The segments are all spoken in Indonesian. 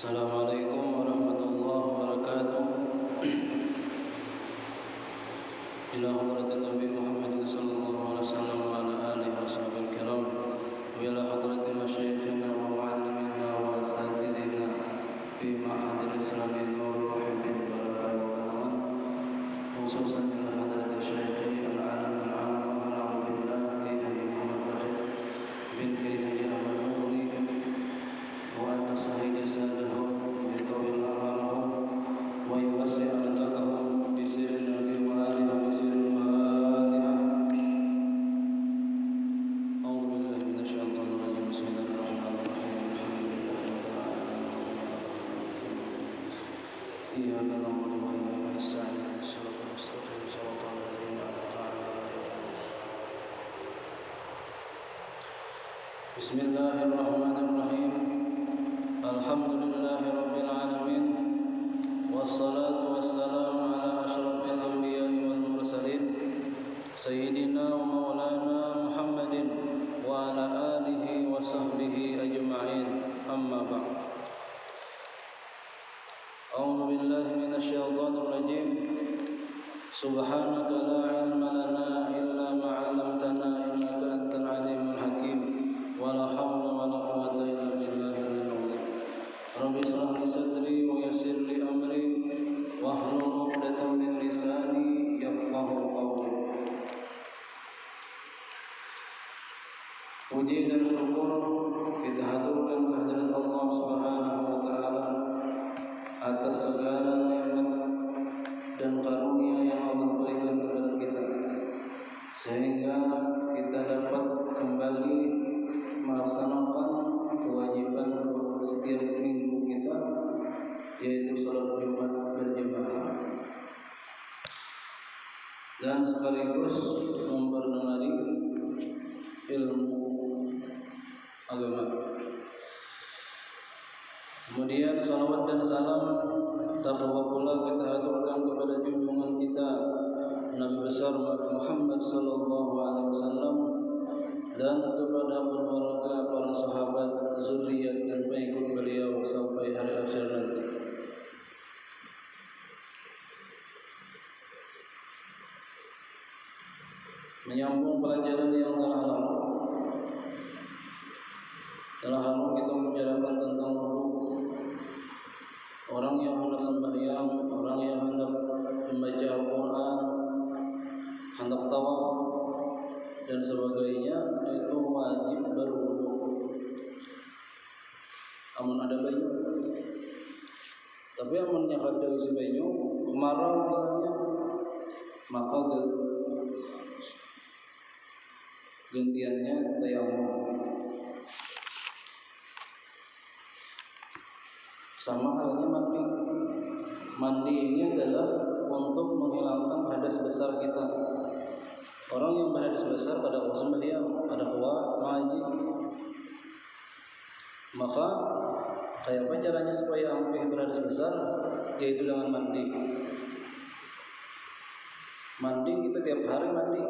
Assalamualaikum warahmatullahi wabarakatuh. Ila hadratin Nabi Muhammad sallallahu alaihi wasallam wa ala alihi washabihi kiram wa ila hadratin masyayikhina wa muallimina wa asatizina fi ma'hadil Islami Nur wa hibbi barakatuh, khususan ila hadrat syekhi al-alam al-alam al-abdillah Haji Muhammad Rashid bin Haji Ahmad Nuri wa antasahi jasadahum bi tawil amalahum wa yuwassi' arzakahum bi sirri nabi wa alihi wa bi sirri al-Fatihah. A'udzu billahi minasyaitonir rajim. Bismillahirrahmanirrahim. Iyyaka na'budu wa iyyaka nasta'in. Shiratal mustaqim, shiratal ladzina an'amta 'alaihim. Bismillahirrahmanirrahim. Alhamdulillahi rabbil alamin. Wassalatu wassalamu ala asyrafil anbiya'i wal mursalin sayyidina wa maulana Muhammadin wa ala alihi wa sahbihi ajma'in. Amma ba'd. A'udzu billahi minasy syaithanir rajim. Subhanaka la 'ilma lana illa ma 'allamtana innaka antal 'alimul hakim. Wa la hawla wa la quwwata illa billahil 'azim. Rabbi shrah li sadri wa yassir li amri wahlul 'uqdatam min lisani yafqahu qawli. Puji dan syukur kita haturkan kehadirat Allah Subhanahu wa taala atas segala nikmat dan karunia yang Allah berikan kepada kita, sehingga kita dapat kembali melaksanakan kewajiban setiap minggu kita, yaitu salat Jumat berjamaah, dan sekaligus memperdengari ilmu agama. Kemudian salawat dan salam terbawa pula kita haturkan kepada junjungan kita Nabi besar Muhammad sallallahu alaihi wasallam dan kepada keluarga, para sahabat, zuriat dan pengikut beliau sampai hari akhir nanti. Menyambung pelajaran yang telah lalu kita membicarakan tentang orang yang hendak sembahyang, orang yang hendak membaca Al-Quran, hendak tawaf dan sebagainya, itu wajib berwudu. Amun ada banyu, tapi amunnya kada isi banyu, kemarau misalnya, maka gantiannya tayamum. Sama halnya mandi. Mandi ini adalah untuk menghilangkan hadas besar kita. Orang yang berhadas besar pada sembahyang, pada ngaji, maka kayak apa caranya supaya ampuh berhadas besar? Yaitu dengan mandi. Mandi kita tiap hari mandi.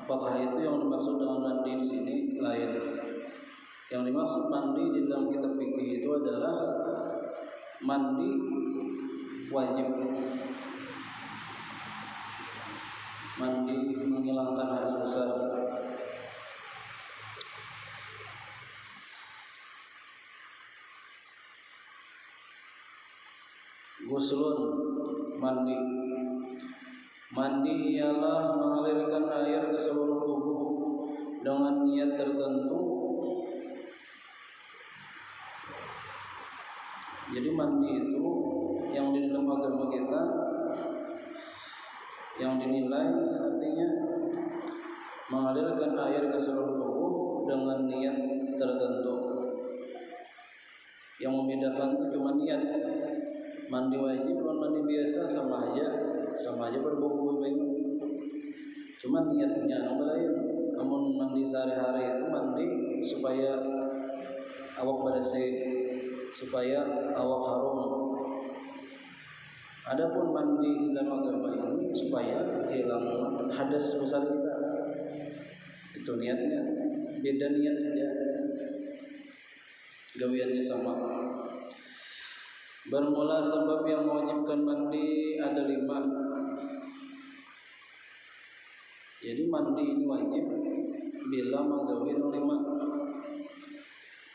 Apakah itu yang dimaksud dengan mandi di sini? Lain. Yang dimaksud mandi di dalam kitab fikih itu adalah mandi wajib. Mandi menghilangkan hadas besar. Guslun, mandi. Mandi ialah mengalirkan air ke seluruh tubuh dengan niat tertentu. Jadi mandi itu yang di dalam agama kita yang dinilai artinya mengalirkan air ke seluruh tubuh dengan niat tertentu. Yang membedakan itu cuma niat. Mandi wajib dan mandi biasa sama aja berbau banyu. Cuma niatnya yang lain. Namun mandi sehari-hari itu mandi supaya awak bersih, supaya awak harum. Adapun mandi dalam agama ini supaya hilang hadas besar kita. Itu niatnya. Beda niat saja. gawiannya sama. Bermula sebab yang mewajibkan mandi ada 5. Jadi mandi ini wajib bila menggawi 5.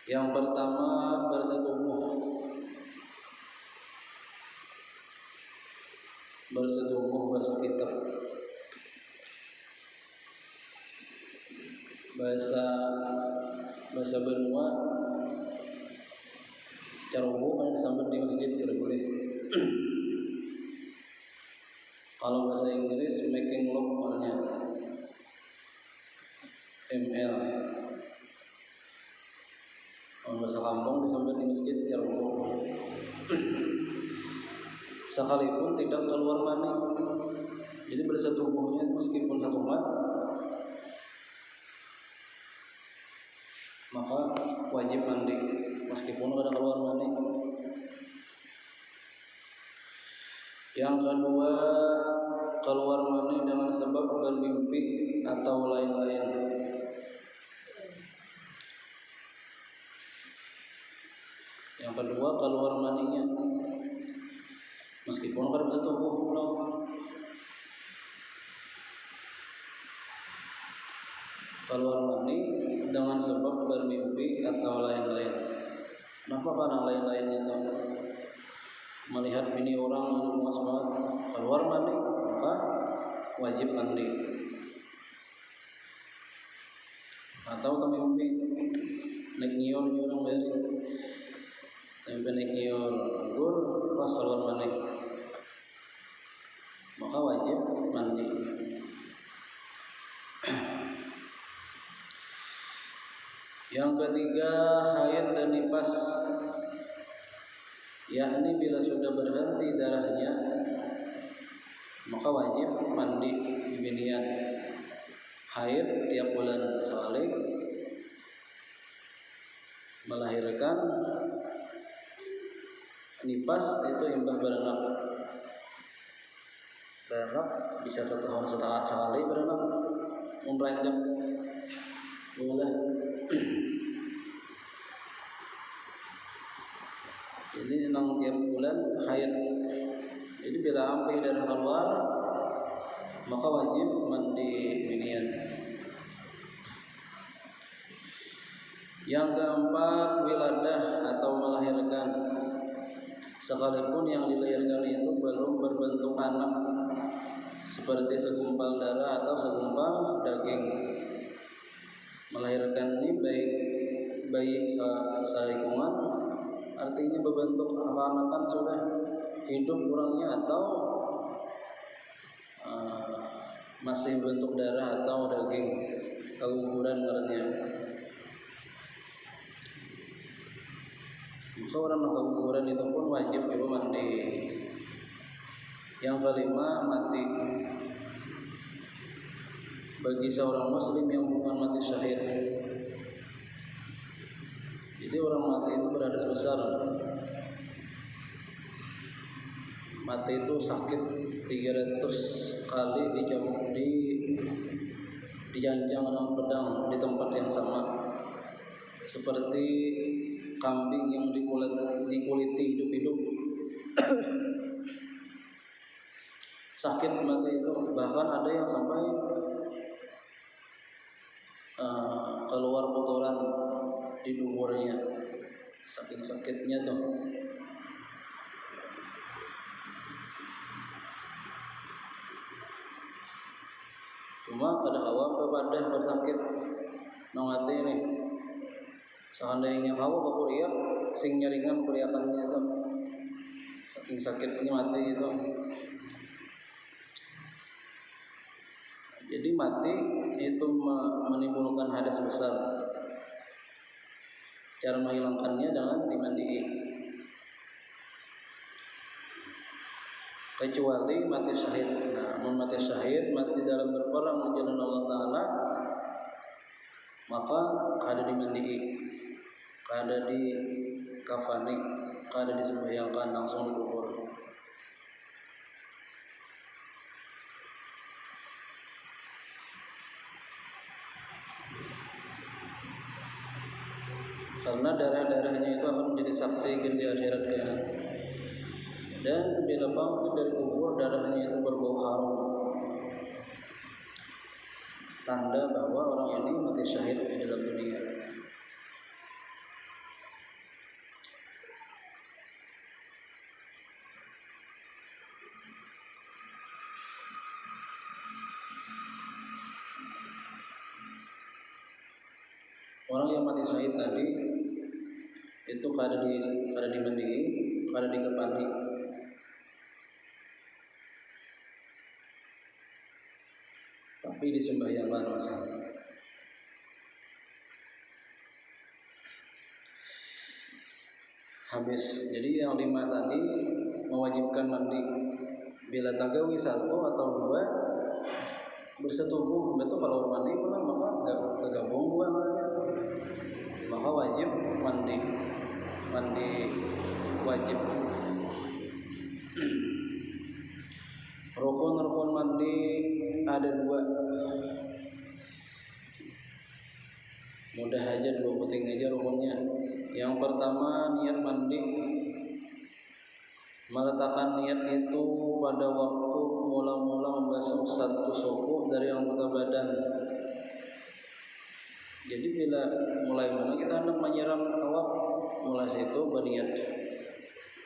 Yang pertama bersetubuh. Bahasa kitab. Bahasa benua cara umum kan disambat di masjid tidak boleh. Kalau bahasa Inggris making love namanya ML. Kalau bahasa kampung disambat di masjid cara umum. Sekalipun tidak keluar mani. Jadi bersetubuhnya meskipun 1 mat, maka wajib mandi meskipun ada keluar mani. Yang kedua, keluar mani dengan sebab bermimpi atau lain-lain. Yang kedua, keluar maninya meskipun kan bersetubuh belum. Keluar mani dengan sebab bermimpi atau lain-lain. Kenapa? Karena lain-lainnya itu melihat bini orang yang luas banget keluar mani, maka wajib mandi. Atau mimpi naik nyior orang dari sampai naik nyior gur pas keluar mani, maka wajib mandi. Yang ketiga, haid dan nifas, yakni bila sudah berhenti darahnya maka wajib mandi bibinian. Haid tiap bulan sekali, melahirkan, nifas itu imbah beranak. Beranak bisa 1 tahun sekali beranak, memberanjak boleh. Jadi 6 tiap bulan haid. Jadi bila sampai darah keluar maka wajib mandi binian. Yang keempat, wiladah atau melahirkan. Sekalipun yang dilahirkan itu belum berbentuk anak, seperti segumpal darah atau segumpal daging. Melahirkan ini baik bayi sarikungan, artinya berbentuk anak-anakan sudah hidup kurangnya, atau masih bentuk darah atau daging, keguguran karena. Maka orang keguguran itu pun wajib juga mandi. Yang kelima, mati. Bagi seorang muslim yang bukan mati syahid, jadi orang mati itu berhadas besar. Mati itu sakit 300 kali dijanjang dengan pedang di tempat yang sama, seperti kambing yang dikuliti hidup-hidup. Sakit mati itu, bahkan ada yang sampai keluar kotoran di duburnya, saking sakitnya tuh. Cuma kada hawa kepada bersakit nongate ini. Seandainya hawa bakuriak sing nyaringan kuriakannya itu, saking sakitnya mati itu. Jadi mati itu menimbulkan hadas besar. Cara menghilangkannya dengan dimandi. Kecuali mati syahid. Nah, mati syahid, mati dalam berperang di jalan Allah Ta'ala, maka kada dimandi, kada di kafani, kada disembahyangkan, langsung dikubur. karena darah-darahnya itu akan menjadi saksi di akhirat kelak. Dan bila bangun dari kubur darahnya itu berbau harum, tanda bahwa orang ini mati syahid di dalam dunia. Orang yang mati syahid tadi itu kada dimandihi, kada dikepani, tapi disembahyangkan masalah. Habis. Jadi yang 5 tadi mewajibkan mandi. Bila tagawi 1 atau 2 bersetubuh, betul kalau mandi maka enggak tergabung 2 namanya. Maka wajib mandi. Mandi wajib. Rukun-rukun mandi ada 2. Mudah aja, 2 penting aja rukunnya. Yang pertama niat mandi. Meletakkan niat itu pada waktu mula-mula membasuh satu suku dari anggota badan. Jadi bila mulai mana kita hendak menyiram awak, mulai situ berniat.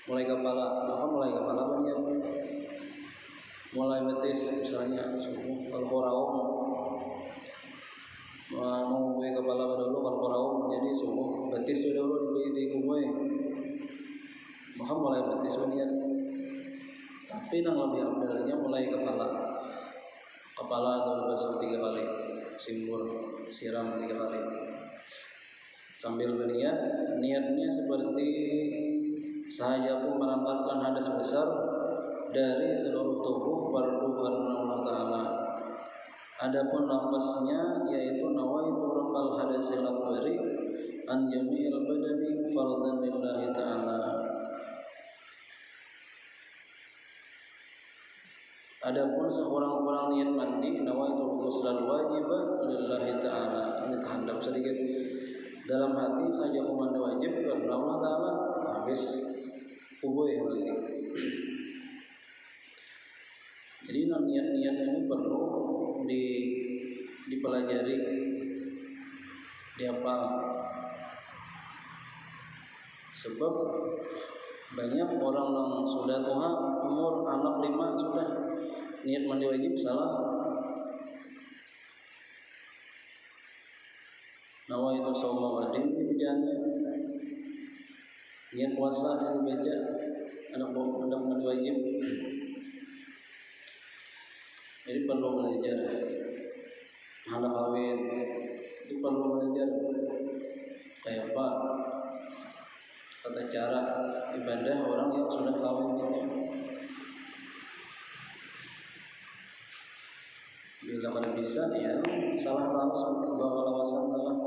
Mulai kepala, maka mulai kepala berniat. Mulai betis misalnya suku al-quraum, mengubai kepala dulu al-quraum, jadi suku betis dulu dikubai. Maka mulai betis berniat. Tapi yang lebih abdalnya mulai kepala. Kepala atau basuh 3 kali, simbur, siram 3 kali. Sambil berniat, niatnya seperti saya pun menanggalkan hadas besar dari seluruh tubuh fardu karena Allah Ta'ala. Adapun lafaznya yaitu nawaitu rafal hadasil akbari an jami'il badani fardan lillahi ta'ala. Adapun sekurang-kurang niat mandi nawaitu ghuslal wajibah lillahi ta'ala. Ini tahandap sedikit. Dalam hati saja mandi wajib karena Allah Ta'ala, habis kubuh lagi. Jadi niat-niat ini perlu dipelajari, dihafal. Sebab banyak orang yang sudah tua, umur anak 5 sudah niat mandi wajib salah. Nawaitu shauma wadin dibacanya. Niat puasa dibaca, anak mandi wajib. Jadi perlu belajar. Anak kawin itu perlu belajar kayak apa tata cara ibadah orang yang sudah kawin ini. Bila kada bisa ya salah langsung bawa lawasan salah.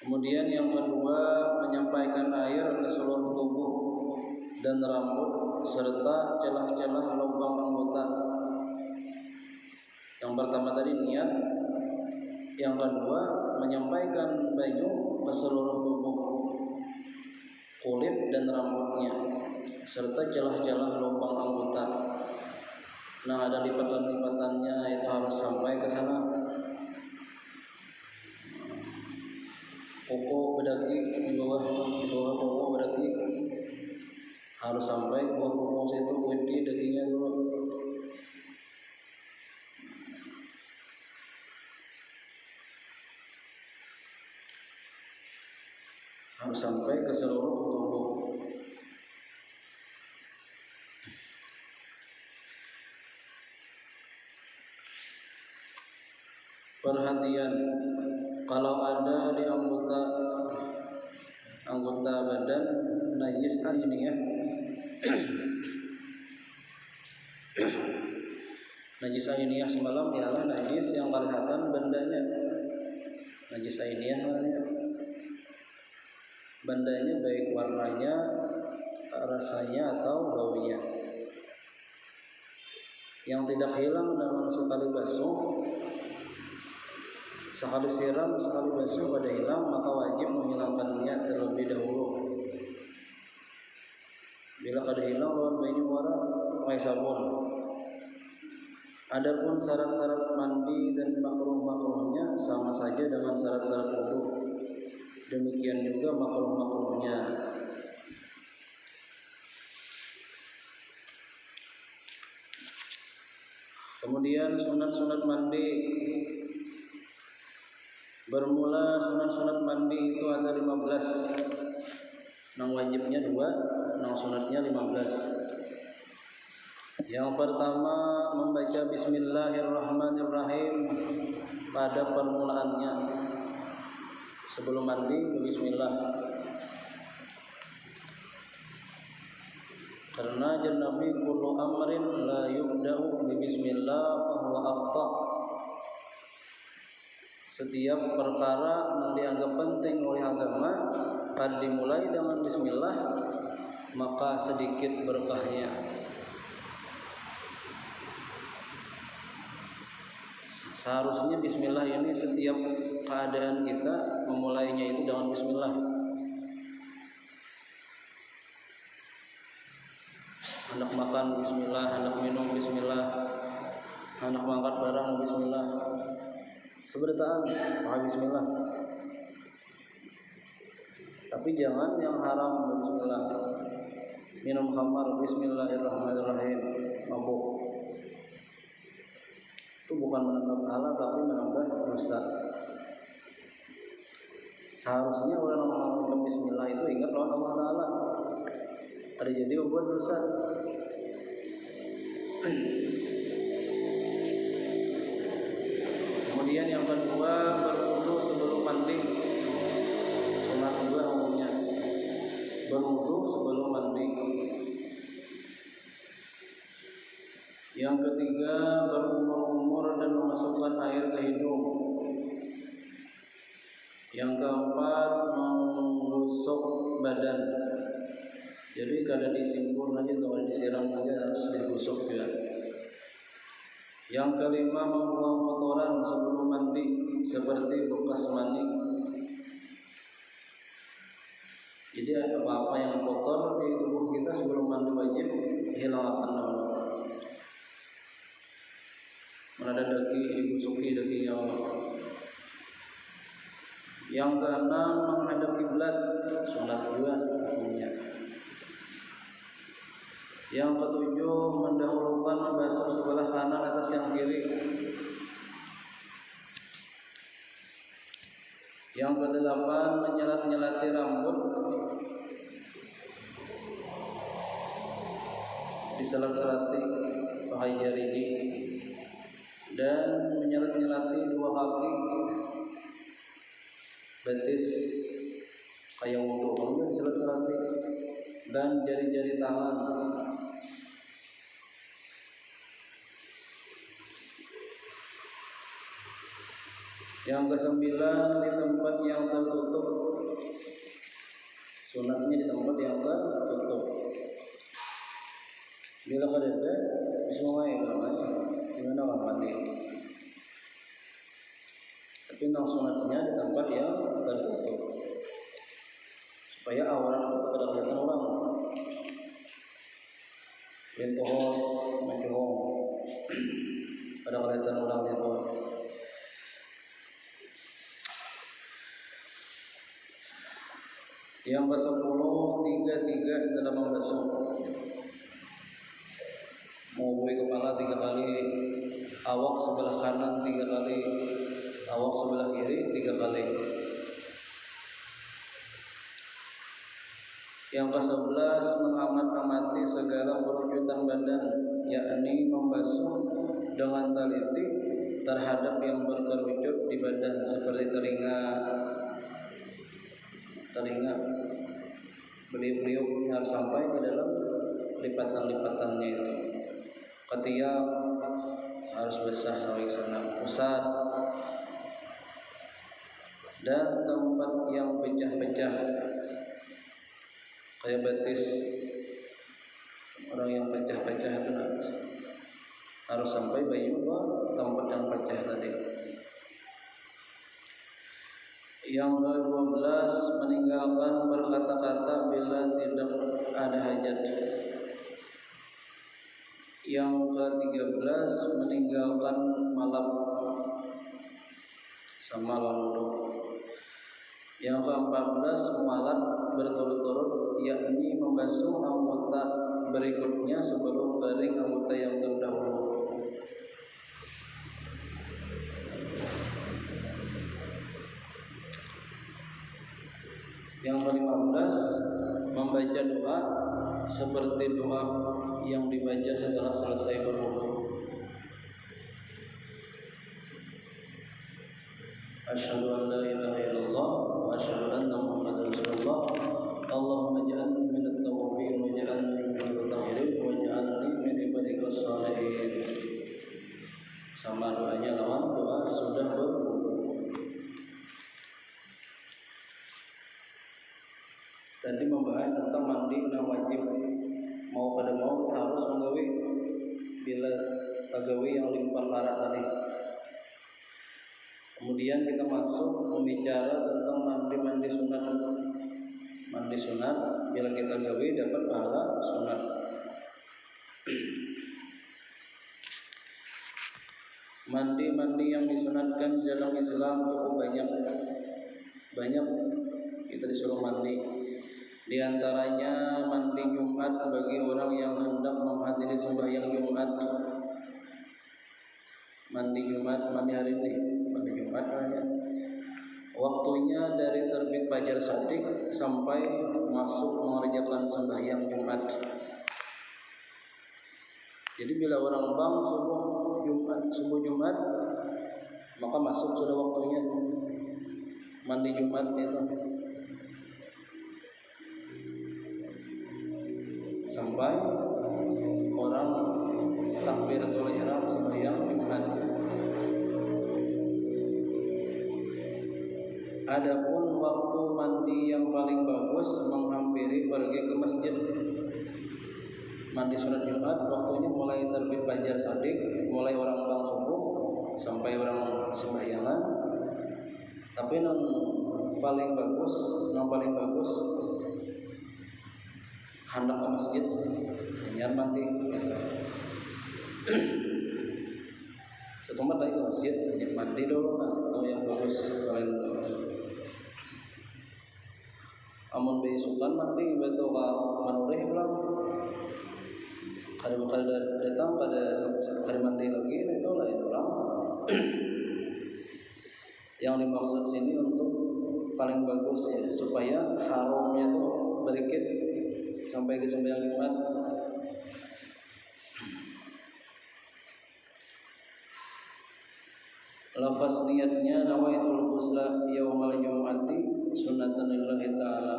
Kemudian yang kedua, menyampaikan air ke seluruh tubuh dan rambut serta celah-celah lubang anggota. Yang pertama tadi niat, yang kedua menyampaikan baju ke seluruh tubuh, kulit dan rambutnya serta celah-celah lubang anggota. Nah, ada lipatan-lipatannya itu harus sampai ke sana. Kuku berdaki di bawah kuku berdaki harus sampai bawah kuku situ, kuiti dagingnya dulu. Harus sampai ke seluruh tubuh. Perhatian, kalau ada di anggota badan najis ini ya. Najis ainiyah semalam ialah najis yang kelihatan bandanya. Najis ainiyah namanya. Bandanya baik warnanya, rasanya atau baunya. Yang tidak hilang dengan sekali basuh Sekali siram, sekali basuh pada hilang, maka wajib menghilangkannya terlebih dahulu. Bila kada hilang lawan banyu wara pakai sabun. Adapun syarat-syarat mandi dan makruh-makruhnya sama saja dengan syarat-syarat wudu. Demikian juga makruh-makruhnya. Kemudian sunat-sunat mandi. Bermula sunat-sunat mandi itu ada 15. Nang wajibnya 2, nang sunatnya 15. Yang pertama membaca Bismillahirrahmanirrahim pada permulaannya. Sebelum mandi Bismillah. Karena Nabi kullu amrin la yubda'u bi bismillah fa huwa aqta. Setiap perkara yang dianggap penting oleh agama pada dimulai dengan bismillah, maka sedikit berkahnya. Seharusnya bismillah ini setiap keadaan kita memulainya itu dengan bismillah. Hendak makan bismillah, hendak minum bismillah, hendak mengangkat barang bismillah. Seberitaan pakai bismillah. Tapi jangan yang haram bismillah. Minum khamar bismillahirrahmanirrahim, mabuk. Itu bukan menambah pahala tapi menambah dosa. Seharusnya orang yang mengucap bismillah itu ingat lawan Allah Ta'ala. Ada jadi buat dosa. Kemudian yang kedua, berwudu sebelum mandi. Sunat juga umumnya. Berwudu sebelum mandi. Yang ketiga, berumur-umur dan memasukkan air ke hidung. Yang keempat, menggosok badan. Jadi kada disimpur aja atau disiram aja, harus digosok ya. Yang kelima, membuang kotoran sebelum mandi seperti bekas mandi. Jadi apa-apa yang kotor di tubuh kita sebelum mandi wajib hilangkan dulu. Mana ada daki digosoki daki yang. Yang keenam, menghadap kiblat, sunat juga hukumnya. Yang ketujuh, mendahulukan membasuh sebelah kanan atas yang kiri. Yang kedelapan, menyelat-nyelati rambut, diselat-selati pakai jari gigi, dan menyelat-nyelati dua kaki, betis kayak wudu juga diselat-selati, dan jari-jari tangan. Yang kesembilan, di tempat yang tertutup. Sunatnya di tempat yang tertutup. Bila kada ada, semuanya namanya gimana orang mandi. Tapi nang sunatnya di tempat yang tertutup, supaya aurat itu kada kelihatan orang. Lentohon, mencohong, kada kelihatan orang itu. Yang ke-10, tiga dalam membasuh. Mengubui kepala 3 kali, awak sebelah kanan 3 kali, awak sebelah kiri 3 kali. Yang ke-11, mengamat-amati segala perwujudan badan, yakni membasuh dengan teliti terhadap yang berkerujut di badan seperti telinga, beliau-beliau harus sampai ke dalam lipatan-lipatannya itu. Ketiak harus basah sampai sana, pusat, dan tempat yang pecah-pecah kayak betis, orang yang pecah-pecah itu harus sampai bayu ke tempat yang pecah tadi. Yang ke-12 meninggalkan berkata-kata bila tidak ada hajat. Yang ke-13 meninggalkan malap sama lalu. Yang ke-14 mualat berturut-turut, yakni membasuh anggota berikutnya sebelum kering anggota yang terdahulu. Yang ke-15 membaca doa seperti doa yang dibaca setelah selesai berwudu. Asyhadu an la ilaha illallah wa asyhadu anna Muhammadar Rasulullah. Allahumma ij'alni minat tawwabin wa ij'alni minal mutatahhirin wa ij'alni min ibadikas shalihin. Sama doanya lawan doa sudah berwudu. Tadi membahas tentang mandi na wajib. Mau kada mau kita harus menggawe bila tagawe yang 5 perkara tadi. Kemudian kita masuk membicara tentang mandi sunat. Mandi sunat bila kita gawe dapat pahala sunat. Mandi yang disunatkan dalam Islam cukup banyak. Banyak kita disuruh mandi. Di antaranya mandi Jumat bagi orang yang hendak menghadiri sembahyang Jumat. Mandi Jumat, mandi hari ini, mandi Jumat namanya. Waktunya dari terbit fajar shadiq sampai masuk mengerjakan sembahyang Jumat. Jadi bila orang bang subuh Jumat, maka masuk sudah waktunya mandi Jumat itu. Sampai orang takbiratul ihram sembahyang Jumat. Adapun waktu mandi yang paling bagus menghampiri pergi ke masjid. Mandi sunat Jumat waktunya mulai terbit fajar shadiq, mulai orang bang subuh sampai orang sembahyangan. Tapi yang paling bagus hendak ke masjid nyar mandi. Setempat lagi ke masjid mandi dulu atau yang bagus paling bagus. Amun besukan mandi betul manureh pulang. Kada bakal datang pada hari mandi lagi itu lain orang. Yang dimaksud sini untuk paling bagus ya, supaya harumnya tuh berikit sampai ke sembahyang Jumat. Lafaz niatnya nawaitul ghusla yaumal jumu'ati sunnatan lillahi ta'ala.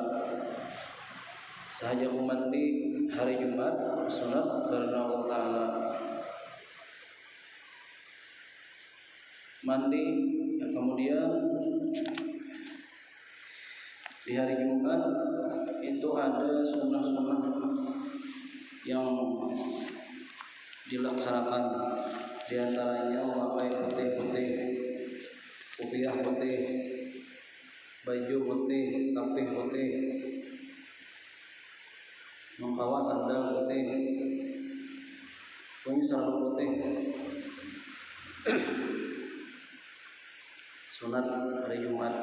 Sahaja mandi hari Jumat sunat karena Allah Ta'ala. Mandi kemudian di hari Jumat itu ada sunnah-sunnah yang dilaksanakan. Di antaranya memakai putih-putih, kopiah putih, baju putih, tapih putih, mengkawa sandal putih, punya sarung putih. Sunat hari Jumat.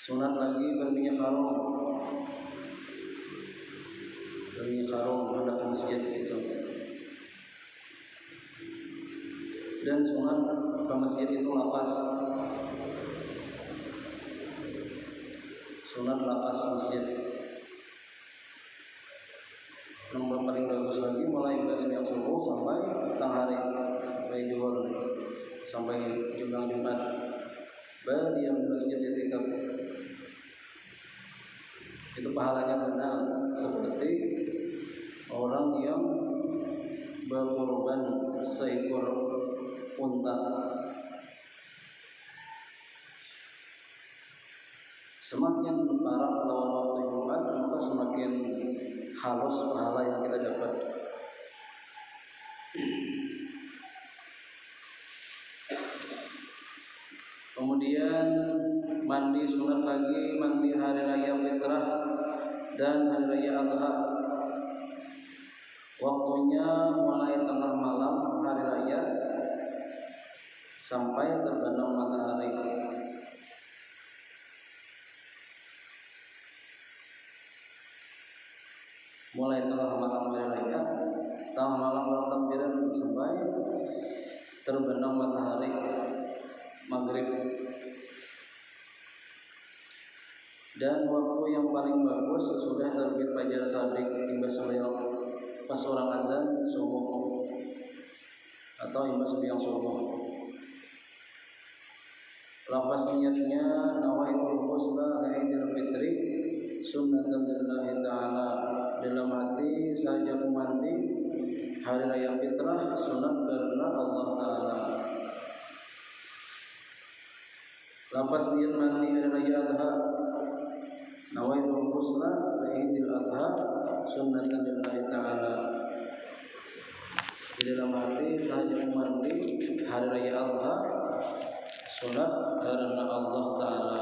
Sunat lagi berminyak harum. Berminyak harum hendak ke masjid itu. Dan sunat ke masjid itu lapas. Sunat lapas masjid. Yang paling bagus lagi mulai sembahyang subuh sampai petang hari, sampai zuhur, sampai jumlah Jumat. Baru dia masjid etikaf. Itu pahalanya benar seperti orang yang berkorban seekor unta. Semakin parah lawan waktu Jumat, maka semakin halus pahala yang kita dapat. Kemudian mandi sunat lagi mandi hari raya fitrah dan hari raya adha. Waktunya mulai tengah malam hari raya sampai terbenam matahari. Mulai tengah malam hari raya, tengah malam takbiran sampai terbenam matahari maghrib. Dan waktu yang paling bagus sesudah terbit fajar shadiq hingga sembilan pas orang azan subuh atau hingga sembilan subuh. Lafaz niatnya nawaitul husna li'idul fitri sunnatan lillahi ta'ala. Dalam hati saya mandi hari raya fitrah sunat karena Allah Ta'ala. Lafaz niat mandi hari raya adha nawaitul husna li'idul adha sunnatan lillahi ta'ala. Di dalam hati saya mandi hari raya adha sunat karena Allah Ta'ala.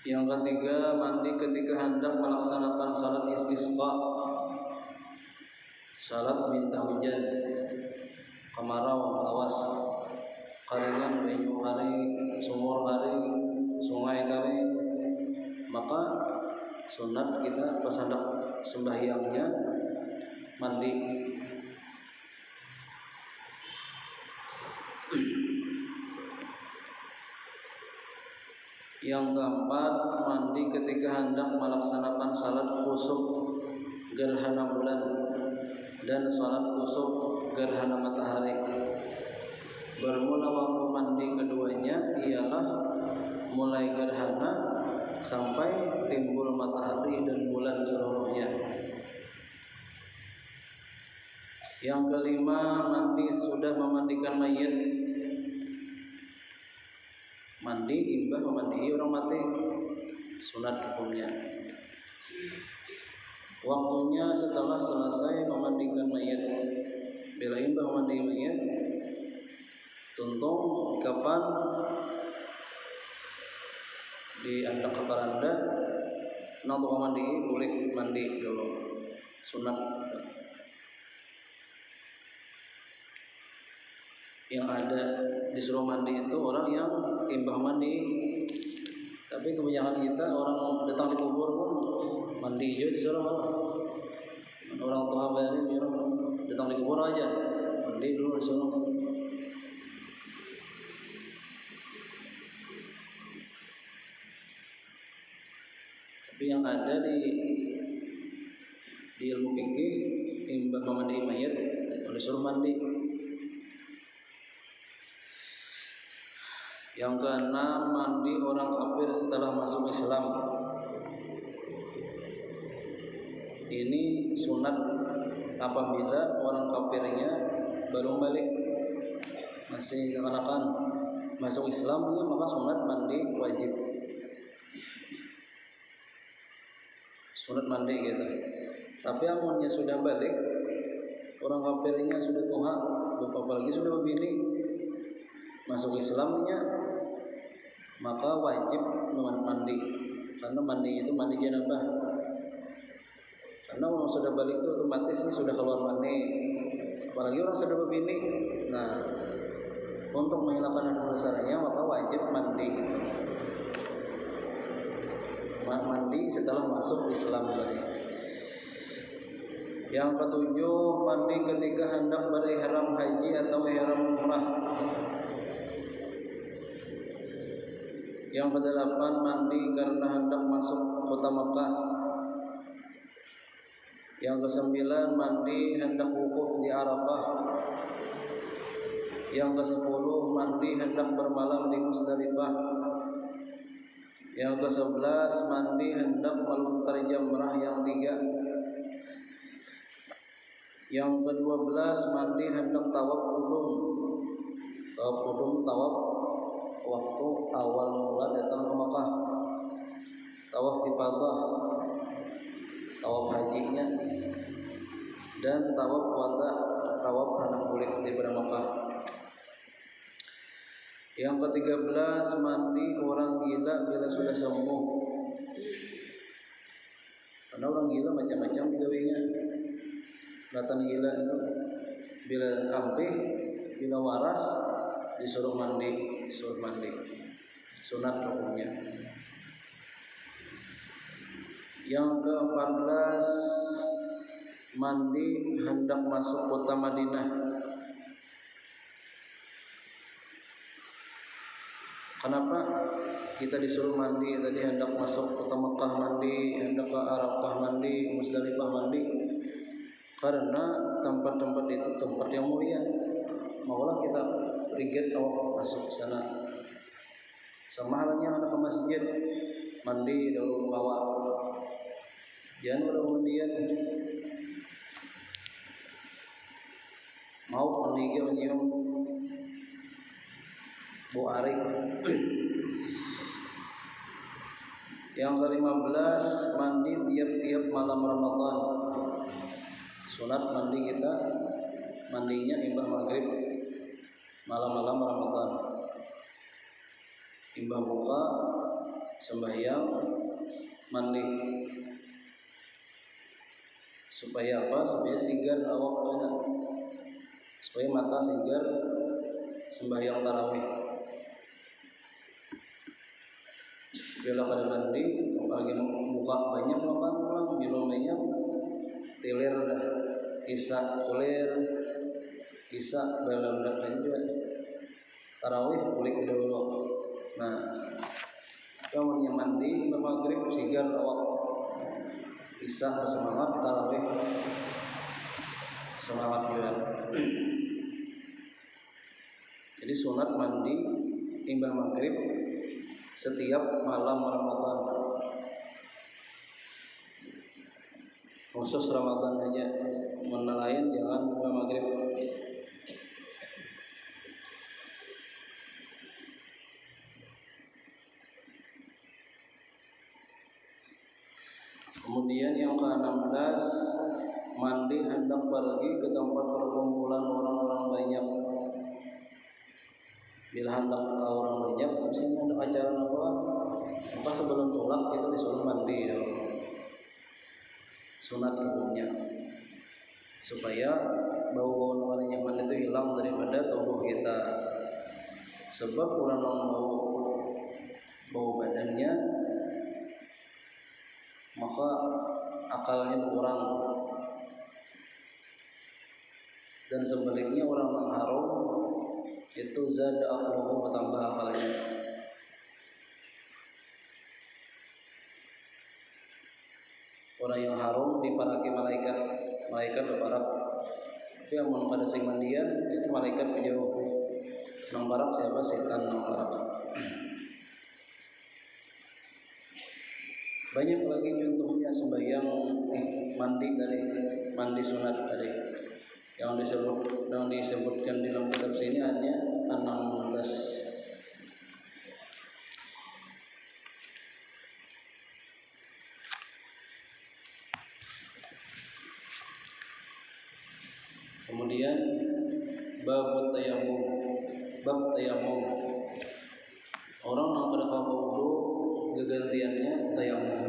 Yang ketiga, mandi ketika hendak melaksanakan salat istisqa, salat minta hujan, kemarau, awas, karingan, banyu kari, sumur kari, sungai kari. Maka sunat kita pas hendak sembahyangnya mandi. Yang keempat, mandi ketika hendak melaksanakan salat khusuf gerhana bulan dan salat khusuf gerhana matahari. Bermula waktu mandi keduanya ialah mulai gerhana sampai timbul matahari dan bulan seluruhnya. Yang kelima, mandi sudah memandikan mayit. Mandi imbah memandai orang mati, sunat hukumnya. Waktunya setelah selesai memandikan mayat. Bila imbah memandai mayat, tuntung di kafan, di andak keparanda, nanti mandi boleh mandi dulu, sunat. Yang ada disuruh mandi itu orang yang imbah mandi. Tapi kebanyakan kita orang datang di kubur pun mandi juga disuruh. Orang tua baru datang di kubur aja mandi dulu disuruh. Tapi yang ada di ilmu fikih imbah mandi mayat disuruh mandi. Yang keenam, mandi orang kafir setelah masuk Islam. Ini sunat apabila orang kafirnya baru balik, masih kekanak-kanakan masuk Islamnya, maka sunat mandi wajib. Sunat mandi gitu. Tapi amunnya sudah balik, orang kafirnya sudah tua, apalagi sudah begini, masuk Islamnya, maka wajib mandi. Karena mandi itu mandi janabah. Karena orang sudah balik itu otomatis sudah keluar mandi. Apalagi orang sudah berbini. Nah, untuk menghilangkan hadas besarnya maka wajib mandi. Mandi setelah masuk Islam tadi. Yang ketujuh, mandi ketika hendak berihram haji atau ihram umrah. Yang kedelapan, mandi karena hendak masuk kota Makkah. Yang kesembilan, mandi hendak wukuf di Arafah. Yang kesepuluh, mandi hendak bermalam di Musdalifah. Yang ke-11, mandi hendak melontar jamrah yang 3. Yang ke-12, mandi hendak tawaf qudum. Tawaf qudum, tawaf waktu awal mula datang ke Makkah. Tawaf ifadah, tawaf hajinya. dan tawaf wada, tawaf hendak balik daripada Makkah. Yang ke-13, mandi orang gila bila sudah sembuh. Karena orang gila macam-macam gawinya. Datang gila itu bila ampih, bila waras disuruh mandi, sunat hukumnya. Yang ke-14, mandi hendak masuk kota Madinah. Kenapa kita disuruh mandi? Tadi hendak masuk kota Mekah mandi, hendak ke Arafah mandi, Musdalifah mandi. Karena tempat-tempat itu tempat yang mulia. Maulah kita riget masuk ke sana. Sama halnya anak ke masjid, mandi dulu bawa. Jangan udah kemudian mau meninggal menyium Bu Arik. Yang ke-15, mandi tiap-tiap malam Ramadan. Sunat mandi kita, mandinya imbah maghrib malam-malam Ramadan. Imbah buka, sembahyang, mandi. Supaya apa? Supaya sigar awaknya. Supaya mata sigar sembahyang tarawih. Bila kada mandi, apalagi buka banyak makan pulang, minum banyak, tilir dah, isya kulir, isya dalam dah juga, tarawih kulik dulu. Nah, kalau yang mandi, maghrib sigar awak, isya bersemangat, tarawih semangat juga. Jadi sunat mandi imbah maghrib setiap malam Ramadan. Khusus Ramadan aja, mana lain jangan imbah maghrib. Kemudian yang ke-16, mandi hendak pergi ke tempat perkumpulan orang-orang banyak. Bila hendak ke orang banyak, misalnya ada acara apa sebelum sholat kita disuruh mandi ya. Sunat hukumnya supaya bau-bau orang nyaman itu hilang daripada tubuh kita. Sebab orang bau badannya, maka akalnya berkurang. Dan sebaliknya orang mengharum itu zada aqluhu, bertambah akalnya. Orang yang harum diparaki malaikat berparak. Tapi amun pada sing mandian itu malaikat menjauh. Nang barak siapa? Setan nang barak. Banyak lagi contohnya sembahyang mandi sunat tadi. Yang disebutkan di dalam kitab sini hanya 16. Kemudian bab tayamum. Orang yang pada kau wudu kegantiannya tayamum.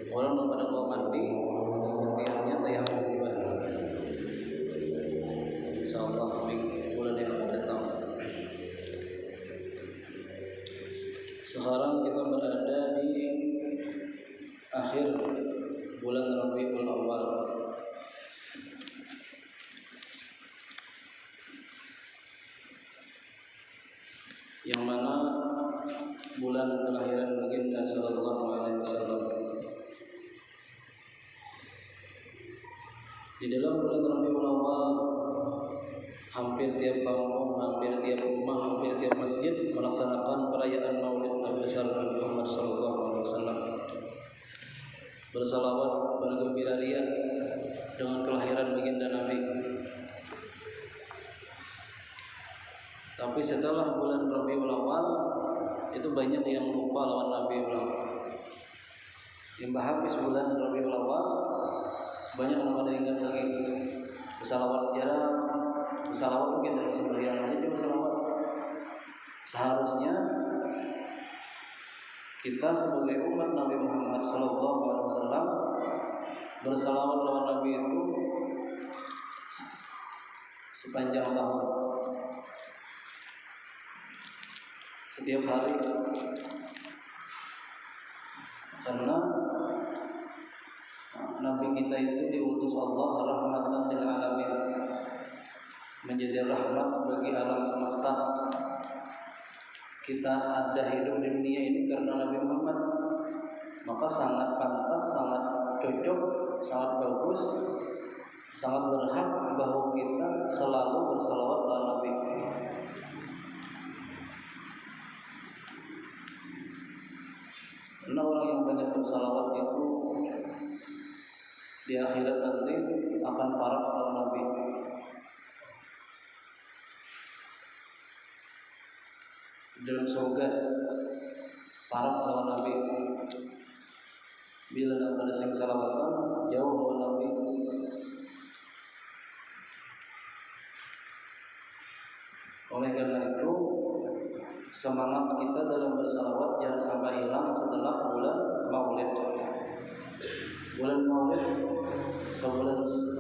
Orang yang pada kau mandi kegantiannya tayamum juga. Insyaallah bulan yang akan datang. Sekarang kita berada di akhir bulan Rabiul Awal. Yang mana bulan kelahiran baginda sallallahu alaihi wasallam. Di dalam bulan Rabiul Awal, hampir tiap kampung, hampir tiap rumah, hampir tiap masjid melaksanakan perayaan Maulid Nabi besar Muhammad sallallahu alaihi wasallam. Bersalawat, bergembira ria dengan kelahiran baginda Nabi. Tapi setelah bulan Rabiul Awal itu banyak yang lupa lawan Nabi ulang. Habis bulan Rabiul Awal Banyak orang pada ingat lagi bersalawat jarang. Bersalawat mungkin dalam sembahyang aja cuma salawat. Seharusnya kita sebagai umat Nabi Muhammad SAW bersalawat kepada Nabi itu sepanjang tahun, setiap hari, karena Nabi kita itu diutus Allah rahmatan lil alamin, menjadi rahmat bagi alam semesta. Kita ada hidup di dunia ini karena Nabi Muhammad, maka sangat pantas, sangat cocok, sangat bagus, sangat berhak bahwa kita selalu bersalawat kepada Nabi. Karena orang yang banyak bersalawat itu di akhirat nanti akan parah kepada Nabi. Dalam surga parah kepada Nabi. Bila ada sing salawatan jauh kepada Nabi. Oleh karena itu semangat kita dalam bersalawat jangan sampai hilang setelah bulan Maulid. Bulan Maulid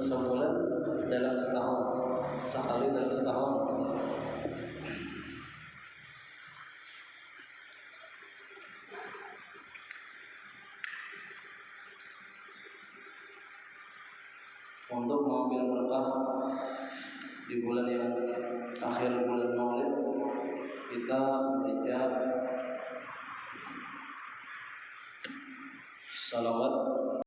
sebulan dalam setahun, sekali dalam setahun. Untuk mengambil berkah di bulan yang akhir bulan Maulid, kita membaca salawat